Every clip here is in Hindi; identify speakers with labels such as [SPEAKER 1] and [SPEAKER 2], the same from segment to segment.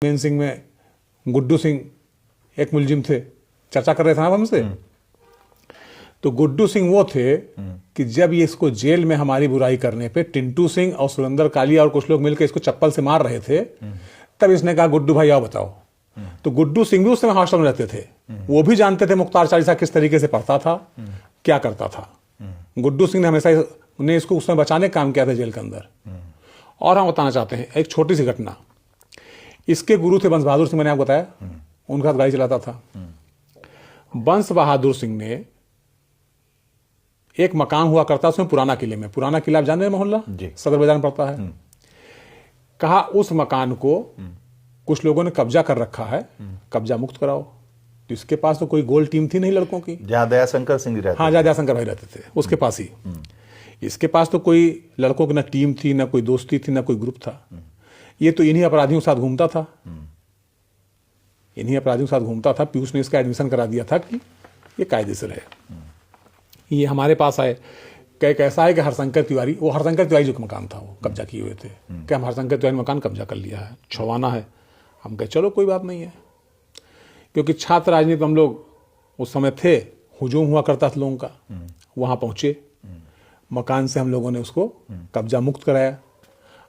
[SPEAKER 1] मेन सिंह में गुड्डू सिंह एक मुलजिम थे, चर्चा कर रहे थे ना हमसे। तो गुड्डू सिंह वो थे कि जब ये इसको जेल में हमारी बुराई करने पे टिंटू सिंह और सुरेंद्र कालिया और कुछ लोग मिलकर इसको चप्पल से मार रहे थे, तब इसने कहा गुड्डू भाई आओ बताओ। तो गुड्डू सिंह भी उस समय हॉस्टल में रहते थे, वो भी जानते थे मुख्तार चालीसा किस तरीके से पढ़ता था, क्या करता था। गुड्डू सिंह ने हमेशा उन्हें इसको उसमें बचाने का काम किया था जेल के अंदर। और हम बताना चाहते हैं एक छोटी सी घटना। इसके गुरु थे बंस बहादुर सिंह, मैंने आपको बताया, उनका गाड़ी चलाता था। बंस बहादुर सिंह ने एक मकान हुआ करता उसमें पुराना किले में, पुराना किला आप जान रहे हैं मोहल्ला सदर बाजार में पड़ता है। कहा उस मकान को कुछ लोगों ने कब्जा कर रखा है, कब्जा मुक्त कराओ। तो इसके पास तो कोई गोल टीम थी नहीं लड़कों की,
[SPEAKER 2] जहां दयाशंकर सिंह रहते,
[SPEAKER 1] हाँ जहां दयाशंकर भाई रहते थे उसके पास ही। इसके पास तो कोई लड़कों की ना टीम थी, ना कोई दोस्ती थी, ना कोई ग्रुप था। ये तो इन्हीं अपराधियों के साथ घूमता था, इन्हीं अपराधियों के साथ घूमता था। पीयूष ने इसका एडमिशन करा दिया था कि ये कायदे से रहे। ये हमारे पास आए, कह कैसा है कि हरशंकर तिवारी, वो हरशंकर तिवारी जो मकान था वो कब्जा किए हुए थे, कि हम हरशंकर तिवारी मकान कब्जा कर लिया है, छुड़वाना है। हम कहे चलो कोई बात नहीं है, क्योंकि छात्र राजनीति हम लोग उस समय थे, हुजूम हुआ करता था लोगों का। वहाँ पहुँचे, मकान से हम लोगों ने उसको कब्जा मुक्त कराया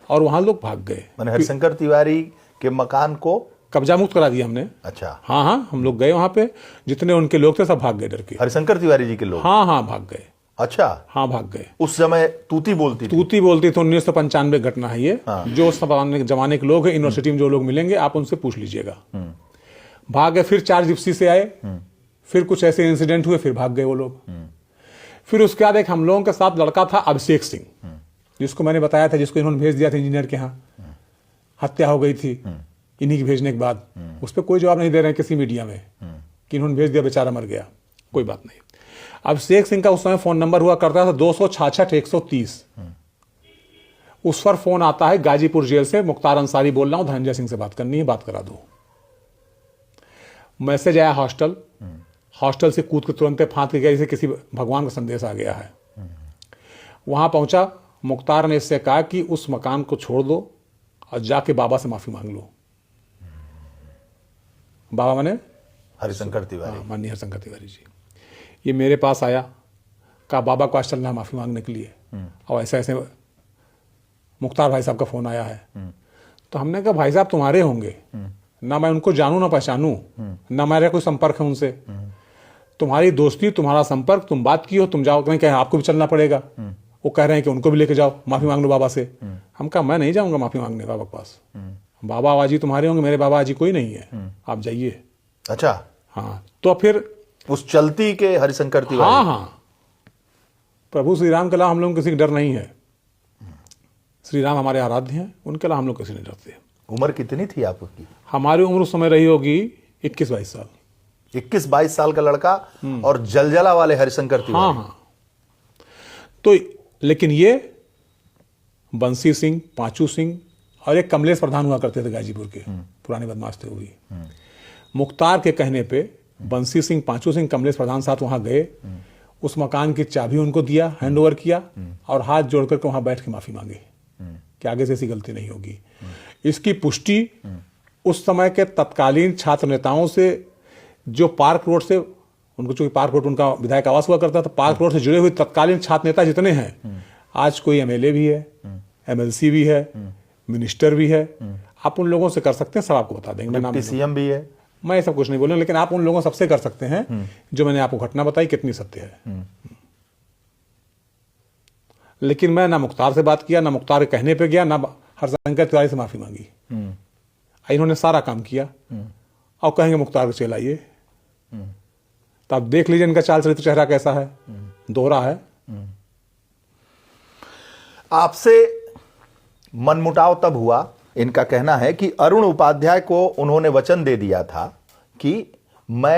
[SPEAKER 1] और वहाँ लोग भाग गए।
[SPEAKER 2] मैंने हरशंकर तिवारी के मकान को
[SPEAKER 1] कब्जा मुक्त करा दिया हमने।
[SPEAKER 2] अच्छा,
[SPEAKER 1] हाँ हाँ, हम लोग गए वहाँ पे, जितने उनके लोग थे सब भाग गए डर के।
[SPEAKER 2] हरशंकर तिवारी जी के लोग?
[SPEAKER 1] हाँ हाँ भाग गए।
[SPEAKER 2] अच्छा,
[SPEAKER 1] हाँ भाग गए।
[SPEAKER 2] उस समय तूती बोलती थी?
[SPEAKER 1] तूती बोलती थी। 1995 घटना है ये। हाँ। जो उस जमाने के लोग हैं, यूनिवर्सिटी में जो लोग मिलेंगे आप उनसे पूछ लीजिएगा। भाग गए। फिर 4 जिप्सी से आए, फिर कुछ ऐसे इंसिडेंट हुए, फिर भाग गए वो लोग। फिर उसके बाद एक हम लोगों के साथ लड़का था अभिषेक सिंह, जिसको मैंने बताया था, जिसको इन्होंने भेज दिया था इंजीनियर के यहाँ, हत्या हो गई थी इन्हीं की भेजने के बाद। उस पर कोई जवाब नहीं दे रहे हैं किसी मीडिया में कि इन्होंने भेज दिया, बेचारा मर गया। कोई बात नहीं। अभिषेक सिंह का उस समय फोन नंबर हुआ करता था 266-130। उस पर फोन आता है गाजीपुर जेल से, मुख्तार अंसारी बोल रहा हूं, धनंजय सिंह से बात करनी है, बात करा दो। मैसेज आया हॉस्टल, हॉस्टल से कूद के तुरंत फांद के गया जैसे किसी भगवान का संदेश आ गया है। वहां पहुंचा, मुख्तार ने इससे कहा कि उस मकान को छोड़ दो और जाके बाबा से माफी मांग लो। बाबा माने
[SPEAKER 2] हरिशंकर तिवारी,
[SPEAKER 1] माननीय हरिशंकर तिवारी जी। ये मेरे पास आया, कहा बाबा को आज चलना माफी मांगने के लिए, और ऐसे ऐसे मुख्तार भाई साहब का फोन आया है। तो हमने कहा भाई साहब तुम्हारे होंगे ना, मैं उनको जानूं ना पहचानूं, ना मेरा कोई संपर्क है उनसे। तुम्हारी दोस्ती, तुम्हारा संपर्क, तुम बात की हो, तुम जाओ, कहीं कहें आपको भी चलना पड़ेगा। वो कह रहे हैं कि उनको भी लेके जाओ, माफी मांग लो बाबा से। हम कहा मैं नहीं जाऊंगा माफी मांगने बाबा के पास, बाबा आवाजी तुम्हारे होंगे, मेरे बाबा आजी कोई नहीं है, आप जाइए।
[SPEAKER 2] अच्छा,
[SPEAKER 1] हाँ। तो फिर
[SPEAKER 2] उस चलती के हरिशंकर तिवारी?
[SPEAKER 1] हाँ हाँ, प्रभु श्री राम के अलावा हम लोग किसी का डर नहीं है। श्री राम हमारे आराध्य हैं, उनके अलावा हम लोग किसी नहीं डरते।
[SPEAKER 2] उम्र कितनी थी आपकी?
[SPEAKER 1] हमारी उम्र उस समय रही होगी 21-22 साल।
[SPEAKER 2] 21-22 साल का लड़का और जलजला वाले हरिशंकर तिवारी।
[SPEAKER 1] हाँ हाँ। तो लेकिन ये बंसी सिंह, पांचू सिंह और एक कमलेश प्रधान हुआ करते थे गाजीपुर के, पुराने बदमाश थे वो भी। मुख्तार के कहने पे बंसी सिंह, पांचू सिंह, कमलेश प्रधान साथ वहां गए, उस मकान की चाबी उनको दिया, हैंड ओवर किया और हाथ जोड़कर के वहां बैठ के माफी मांगे कि आगे से ऐसी गलती नहीं होगी। इसकी पुष्टि उस समय के तत्कालीन छात्र नेताओं से, जो पार्क रोड से, उनको चूंकि पार्क रोड उनका विधायक आवास हुआ करता था, पार्क रोड से जुड़े हुए तत्कालीन छात्र नेता जितने हैं, आज कोई एमएलए भी है, एमएलसी भी है, मिनिस्टर भी है, आप उन लोगों से कर सकते हैं, सब आपको बता देंगे। मैं नाम
[SPEAKER 2] सीएम भी है,
[SPEAKER 1] मैं ये सब कुछ नहीं बोलूंगा, लेकिन आप उन लोगों सबसे कर सकते हैं जो मैंने आपको घटना बताई कितनी सत्य है। लेकिन मैं ना मुख्तार से बात किया, ना मुख्तार के कहने पे गया, ना हरशंकर तिवारी से माफी मांगी। इन्होंने सारा काम किया और कहेंगे मुख्तार को चल आइए। तो आप देख लीजिए इनका चाल चरित्र चेहरा कैसा है, दोहरा है।
[SPEAKER 2] आपसे मनमुटाव तब हुआ, इनका कहना है कि अरुण उपाध्याय को उन्होंने वचन दे दिया था कि मैं